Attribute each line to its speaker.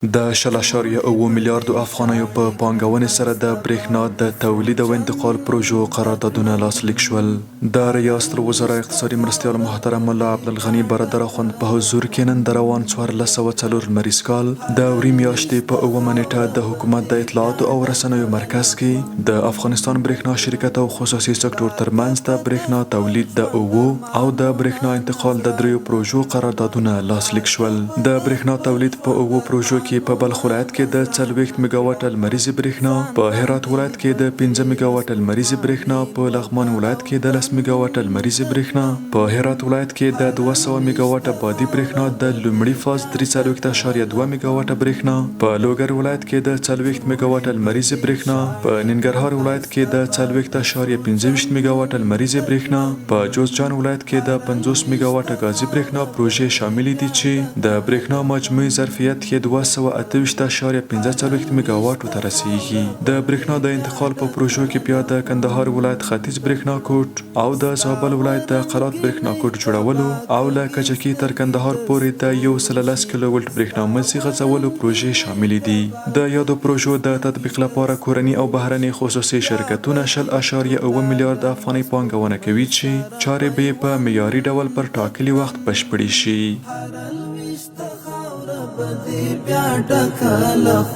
Speaker 1: د 0.7 میلیاردو افغانیو په پانګونې سره د برېښنا د تولید او انتقال پروژو قراردادونه لاسلیک شول. د ریاست الوزراء اقتصادي مرستیال محترم عبدالغني برادر اخوند په حضور کې نن د روان 1404 لمریز کال د میاشتې په اوومه نېټه د حکومت د اطلاعاتو او رسنیو مرکز کې د افغانستان برېښنا شرکت او خصوصي سکټور ترمنځ د برېښنا تولید د اوو او د برېښنا انتقال د دریو پروژو قراردادونه لاسلیک شول. د برېښنا تولید په اوو پروژو کې په بلخ ولایت کې د 40 میگاواټ لمریز برېښنا، په هرات ولایت کې د 15 میگاواټ لمریز برېښنا، په لغمان ولایت کې د 10 میگاواټ لمریز برېښنا، په هرات ولایت کې د 200 میگاواټ بادي برېښنا د لومړي فاز 3.2 میگاواټ برېښنا، په لوګر ولایت کې د 40 میگاواټ لمریز برېښنا، په ننګرهار ولایت کې د 40.25 میگاواټ لمریز برېښنا، په جوزجان ولایت کې د 50 میگاواټ غازي برېښنا پروژې شامل دي چې د برېښنا مجموعي ظرفیت یې 228.45 میگاواټو ته رسیږي. د برېښنا د انتقال په پروژو کې بیا د کندهار ولایت ختیځ برېښنا کوټ او د زابل ولایت د قرات برېښنا کوټ جوړولو او له کجکي تر کندهار پورې د 110 کیلو ولټ برېښنا مزي غځولو پروژې شامل دي. د یادو پروژو د تطبیق لپاره کورني او بهرني خصوصي شرکتونه 0.7 میلیارد افغانۍ پانګونه کوي چې چارې به په معیاري ډول پر ټاکلي وخت بشپړې شي.